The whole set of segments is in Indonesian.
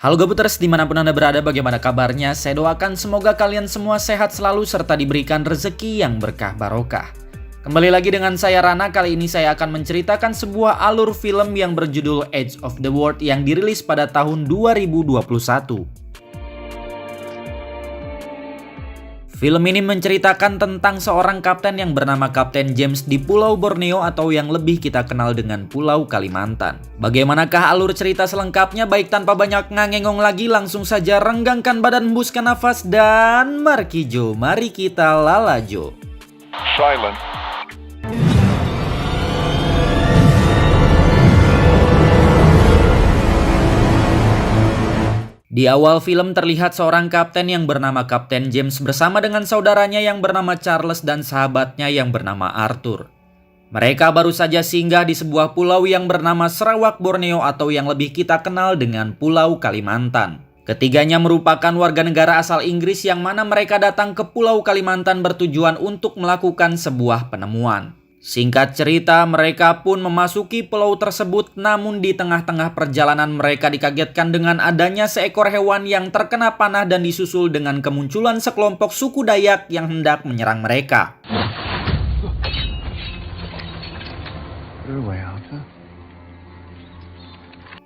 Halo Gabuters, dimanapun Anda berada, bagaimana kabarnya? Saya doakan semoga kalian semua sehat selalu serta diberikan rezeki yang berkah barokah. Kembali lagi dengan saya Rana, kali ini saya akan menceritakan sebuah alur film yang berjudul Edge of the World yang dirilis pada tahun 2021. Film ini menceritakan tentang seorang kapten yang bernama Kapten James di Pulau Borneo atau yang lebih kita kenal dengan Pulau Kalimantan. Bagaimanakah alur cerita selengkapnya? Baik tanpa banyak ngangengong lagi, langsung saja renggangkan badan, hembuskan nafas, dan markijo, mari kita lalajo. Silent. Di awal film terlihat seorang kapten yang bernama Kapten James bersama dengan saudaranya yang bernama Charles dan sahabatnya yang bernama Arthur. Mereka baru saja singgah di sebuah pulau yang bernama Sarawak Borneo atau yang lebih kita kenal dengan Pulau Kalimantan. Ketiganya merupakan warga negara asal Inggris yang mana mereka datang ke Pulau Kalimantan bertujuan untuk melakukan sebuah penemuan. Singkat cerita, mereka pun memasuki pulau tersebut, namun di tengah-tengah perjalanan mereka dikagetkan dengan adanya seekor hewan yang terkena panah dan disusul dengan kemunculan sekelompok suku Dayak yang hendak menyerang mereka.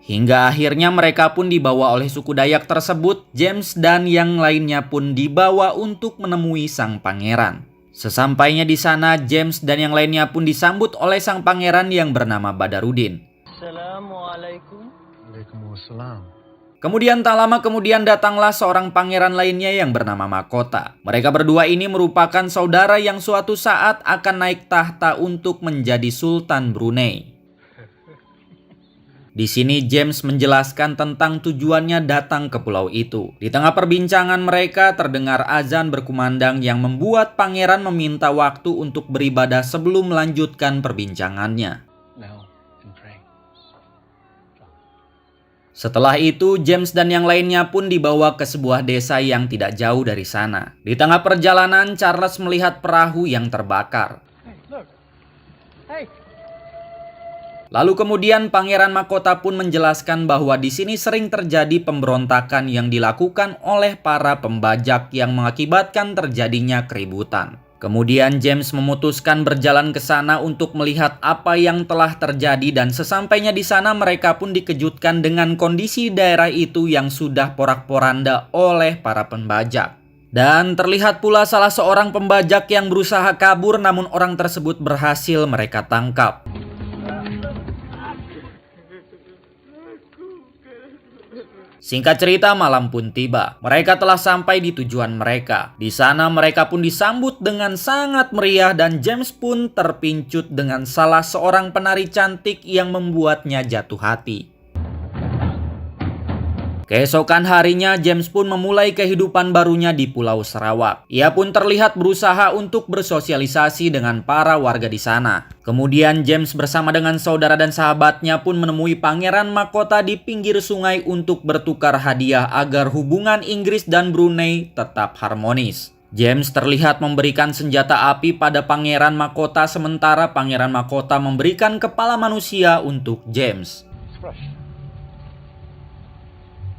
Hingga akhirnya mereka pun dibawa oleh suku Dayak tersebut. James dan yang lainnya pun dibawa untuk menemui sang pangeran. Sesampainya di sana, James dan yang lainnya pun disambut oleh sang pangeran yang bernama Badarudin. Assalamualaikum. Waalaikumsalam. Kemudian tak lama kemudian datanglah seorang pangeran lainnya yang bernama Mahkota. Mereka berdua ini merupakan saudara yang suatu saat akan naik tahta untuk menjadi Sultan Brunei. Di sini James menjelaskan tentang tujuannya datang ke pulau itu. Di tengah perbincangan mereka terdengar azan berkumandang yang membuat pangeran meminta waktu untuk beribadah sebelum melanjutkan perbincangannya. Setelah itu James dan yang lainnya pun dibawa ke sebuah desa yang tidak jauh dari sana. Di tengah perjalanan Charles melihat perahu yang terbakar. Lalu kemudian Pangeran Mahkota pun menjelaskan bahwa di sini sering terjadi pemberontakan yang dilakukan oleh para pembajak yang mengakibatkan terjadinya keributan. Kemudian James memutuskan berjalan ke sana untuk melihat apa yang telah terjadi dan sesampainya di sana mereka pun dikejutkan dengan kondisi daerah itu yang sudah porak-poranda oleh para pembajak. Dan terlihat pula salah seorang pembajak yang berusaha kabur namun orang tersebut berhasil mereka tangkap. Singkat cerita, malam pun tiba. Mereka telah sampai di tujuan mereka. Di sana mereka pun disambut dengan sangat meriah dan James pun terpincut dengan salah seorang penari cantik yang membuatnya jatuh hati. Keesokan harinya James pun memulai kehidupan barunya di Pulau Sarawak. Ia pun terlihat berusaha untuk bersosialisasi dengan para warga di sana. Kemudian James bersama dengan saudara dan sahabatnya pun menemui Pangeran Mahkota di pinggir sungai untuk bertukar hadiah agar hubungan Inggris dan Brunei tetap harmonis. James terlihat memberikan senjata api pada Pangeran Mahkota sementara Pangeran Mahkota memberikan kepala manusia untuk James.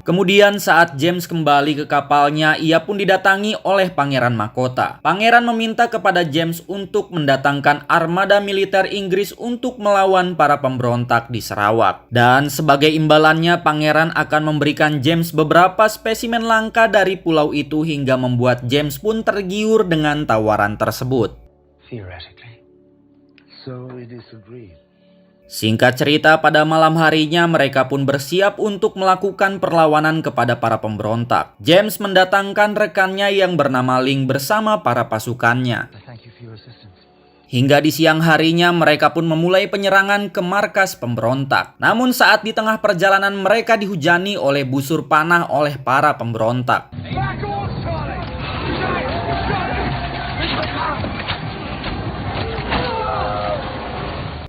Kemudian saat James kembali ke kapalnya, ia pun didatangi oleh Pangeran Mahkota. Pangeran meminta kepada James untuk mendatangkan armada militer Inggris untuk melawan para pemberontak di Sarawak. Dan sebagai imbalannya, Pangeran akan memberikan James beberapa spesimen langka dari pulau itu hingga membuat James pun tergiur dengan tawaran tersebut. Singkat cerita, pada malam harinya mereka pun bersiap untuk melakukan perlawanan kepada para pemberontak. James mendatangkan rekannya yang bernama Ling bersama para pasukannya. Hingga di siang harinya mereka pun memulai penyerangan ke markas pemberontak. Namun saat di tengah perjalanan mereka dihujani oleh busur panah oleh para pemberontak.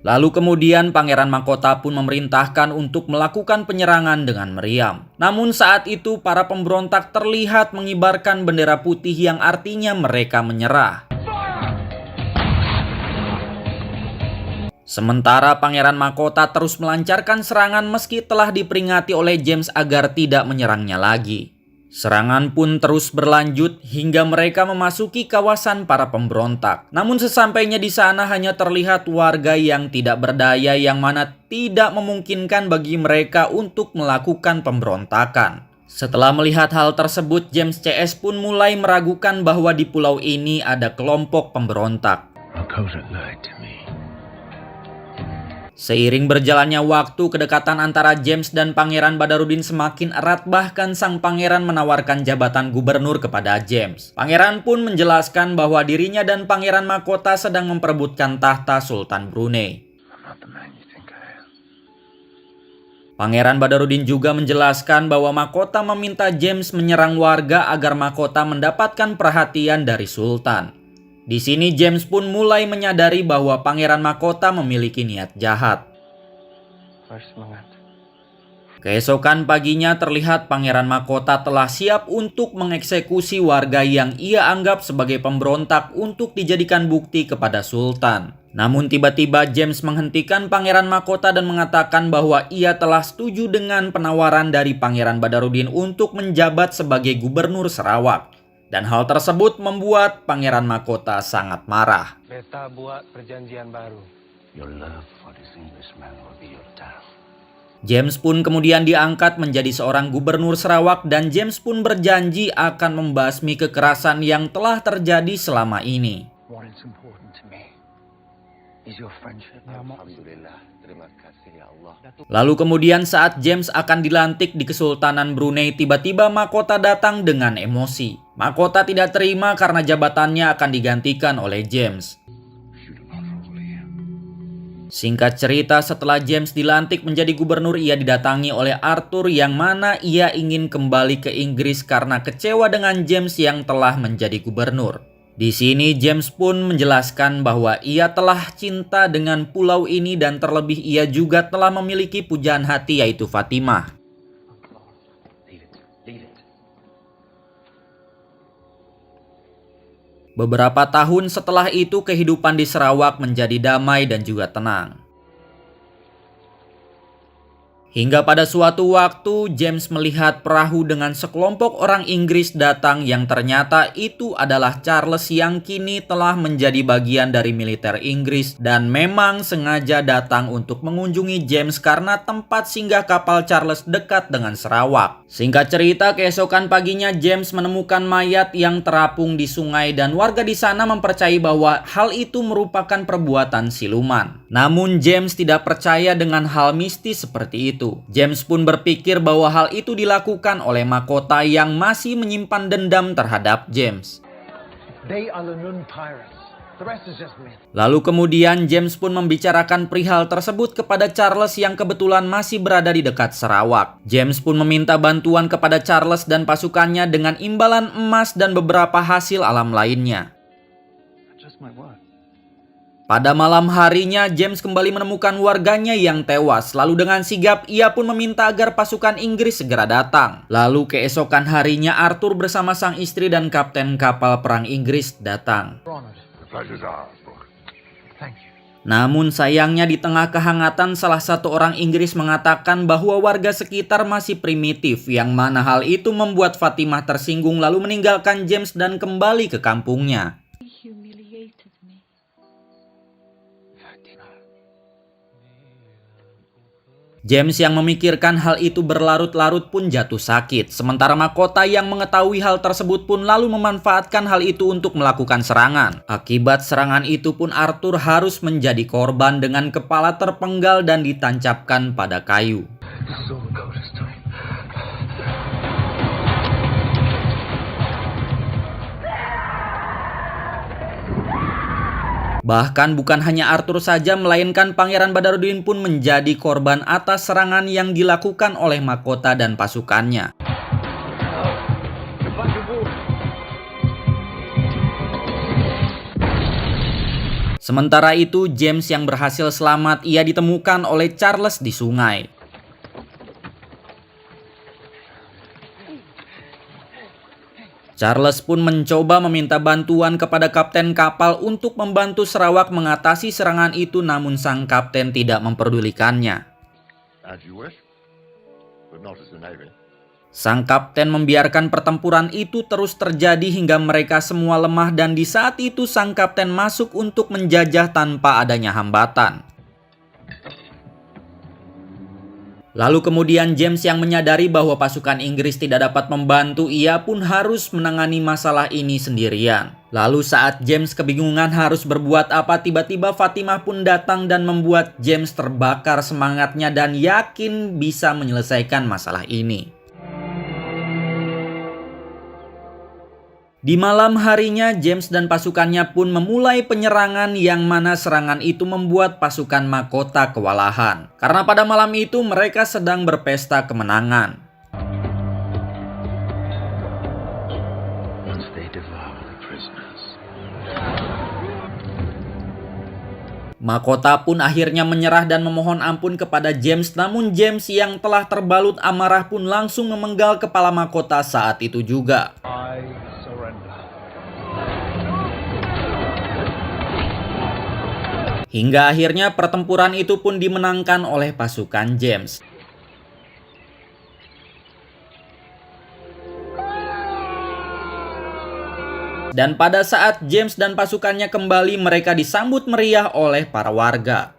Lalu kemudian Pangeran Mahkota pun memerintahkan untuk melakukan penyerangan dengan meriam. Namun saat itu para pemberontak terlihat mengibarkan bendera putih yang artinya mereka menyerah. Sementara Pangeran Mahkota terus melancarkan serangan meski telah diperingati oleh James agar tidak menyerangnya lagi. Serangan pun terus berlanjut hingga mereka memasuki kawasan para pemberontak. Namun sesampainya di sana hanya terlihat warga yang tidak berdaya yang mana tidak memungkinkan bagi mereka untuk melakukan pemberontakan. Setelah melihat hal tersebut, James CS pun mulai meragukan bahwa di pulau ini ada kelompok pemberontak. Makota lied to me. Seiring berjalannya waktu, kedekatan antara James dan Pangeran Badarudin semakin erat, bahkan sang pangeran menawarkan jabatan gubernur kepada James. Pangeran pun menjelaskan bahwa dirinya dan Pangeran Mahkota sedang memperebutkan tahta Sultan Brunei. I'm not the man you think I am. Pangeran Badarudin juga menjelaskan bahwa Mahkota meminta James menyerang warga agar Mahkota mendapatkan perhatian dari Sultan. Di sini James pun mulai menyadari bahwa Pangeran Mahkota memiliki niat jahat. Harus semangat. Keesokan paginya terlihat Pangeran Mahkota telah siap untuk mengeksekusi warga yang ia anggap sebagai pemberontak untuk dijadikan bukti kepada Sultan. Namun tiba-tiba James menghentikan Pangeran Mahkota dan mengatakan bahwa ia telah setuju dengan penawaran dari Pangeran Badarudin untuk menjabat sebagai gubernur Sarawak. Dan hal tersebut membuat Pangeran Mahkota sangat marah. Beta buat perjanjian baru. Your love for this Englishman will be your death. James pun kemudian diangkat menjadi seorang gubernur Sarawak dan James pun berjanji akan membasmi kekerasan yang telah terjadi selama ini. What is important to me is your friendship. Alhamdulillah. Terima kasih ya Allah. Lalu kemudian saat James akan dilantik di Kesultanan Brunei, tiba-tiba Mahkota datang dengan emosi. Mahkota tidak terima karena jabatannya akan digantikan oleh James. Singkat cerita, setelah James dilantik menjadi gubernur, ia didatangi oleh Arthur yang mana ia ingin kembali ke Inggris karena kecewa dengan James yang telah menjadi gubernur. Di sini James pun menjelaskan bahwa ia telah cinta dengan pulau ini dan terlebih ia juga telah memiliki pujaan hati yaitu Fatimah. Beberapa tahun setelah itu kehidupan di Sarawak menjadi damai dan juga tenang. Hingga pada suatu waktu James melihat perahu dengan sekelompok orang Inggris datang yang ternyata itu adalah Charles yang kini telah menjadi bagian dari militer Inggris dan memang sengaja datang untuk mengunjungi James karena tempat singgah kapal Charles dekat dengan Sarawak. Singkat cerita, keesokan paginya James menemukan mayat yang terapung di sungai dan warga di sana mempercayai bahwa hal itu merupakan perbuatan siluman. Namun James tidak percaya dengan hal mistis seperti itu. James pun berpikir bahwa hal itu dilakukan oleh Mahkota yang masih menyimpan dendam terhadap James. They are the Nun pirates. The rest is just myth. Lalu kemudian James pun membicarakan perihal tersebut kepada Charles yang kebetulan masih berada di dekat Sarawak. James pun meminta bantuan kepada Charles dan pasukannya dengan imbalan emas dan beberapa hasil alam lainnya. Just my word. Pada malam harinya, James kembali menemukan warganya yang tewas. Lalu dengan sigap, ia pun meminta agar pasukan Inggris segera datang. Lalu keesokan harinya, Arthur bersama sang istri dan kapten kapal perang Inggris datang. The pleasure's ours, Brooke. Thank you. Namun sayangnya di tengah kehangatan, salah satu orang Inggris mengatakan bahwa warga sekitar masih primitif, yang mana hal itu membuat Fatimah tersinggung lalu meninggalkan James dan kembali ke kampungnya. Humiliated me. James yang memikirkan hal itu berlarut-larut pun jatuh sakit. Sementara Mahkota yang mengetahui hal tersebut pun lalu memanfaatkan hal itu untuk melakukan serangan. Akibat serangan itu pun Arthur harus menjadi korban dengan kepala terpenggal dan ditancapkan pada kayu. This is all Makota's doing. Bahkan bukan hanya Arthur saja, melainkan Pangeran Badarudin pun menjadi korban atas serangan yang dilakukan oleh Mahkota dan pasukannya. Sementara itu, James yang berhasil selamat, ia ditemukan oleh Charles di sungai. Charles pun mencoba meminta bantuan kepada kapten kapal untuk membantu Sarawak mengatasi serangan itu, namun sang kapten tidak memperdulikannya. As you wish, but not as the Navy. Sang kapten membiarkan pertempuran itu terus terjadi hingga mereka semua lemah, dan di saat itu sang kapten masuk untuk menjajah tanpa adanya hambatan. Lalu kemudian James yang menyadari bahwa pasukan Inggris tidak dapat membantu, ia pun harus menangani masalah ini sendirian. Lalu saat James kebingungan harus berbuat apa, tiba-tiba Fatimah pun datang dan membuat James terbakar semangatnya dan yakin bisa menyelesaikan masalah ini. Di malam harinya, James dan pasukannya pun memulai penyerangan, yang mana serangan itu membuat pasukan mahkota kewalahan. Karena pada malam itu mereka sedang berpesta kemenangan. Once they devour the prisoners. Mahkota pun akhirnya menyerah dan memohon ampun kepada James, namun James yang telah terbalut amarah pun langsung memenggal kepala mahkota saat itu juga. I surrender. Hingga akhirnya pertempuran itu pun dimenangkan oleh pasukan James. Dan pada saat James dan pasukannya kembali, mereka disambut meriah oleh para warga.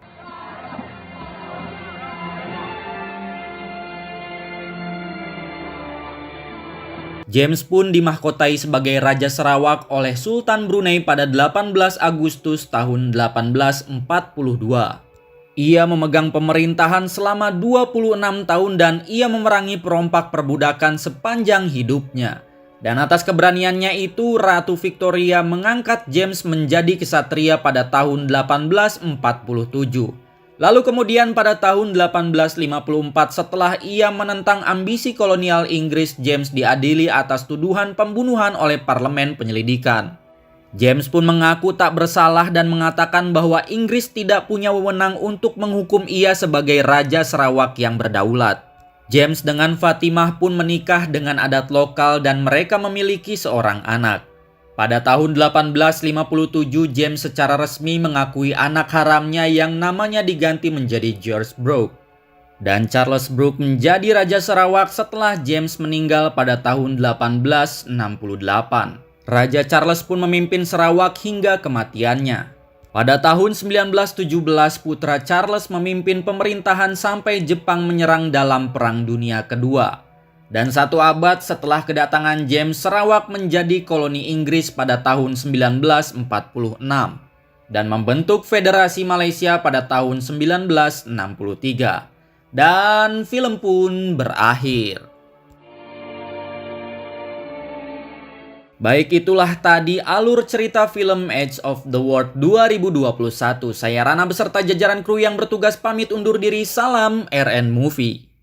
James pun dimahkotai sebagai Raja Sarawak oleh Sultan Brunei pada 18 Agustus tahun 1842. Ia memegang pemerintahan selama 26 tahun dan ia memerangi perompak perbudakan sepanjang hidupnya. Dan atas keberaniannya itu, Ratu Victoria mengangkat James menjadi kesatria pada tahun 1847. Lalu kemudian pada tahun 1854, setelah ia menentang ambisi kolonial Inggris, James diadili atas tuduhan pembunuhan oleh Parlemen Penyelidikan. James pun mengaku tak bersalah dan mengatakan bahwa Inggris tidak punya wewenang untuk menghukum ia sebagai Raja Sarawak yang berdaulat. James dengan Fatimah pun menikah dengan adat lokal dan mereka memiliki seorang anak. Pada tahun 1857, James secara resmi mengakui anak haramnya yang namanya diganti menjadi George Brooke. Dan Charles Brooke menjadi Raja Sarawak setelah James meninggal pada tahun 1868. Raja Charles pun memimpin Sarawak hingga kematiannya. Pada tahun 1917, putra Charles memimpin pemerintahan sampai Jepang menyerang dalam Perang Dunia Kedua. Dan 1 abad setelah kedatangan James, Sarawak menjadi koloni Inggris pada tahun 1946 dan membentuk Federasi Malaysia pada tahun 1963. Dan film pun berakhir. Baik, itulah tadi alur cerita film Edge of the World 2021. Saya Rana beserta jajaran kru yang bertugas pamit undur diri. Salam RN Movie.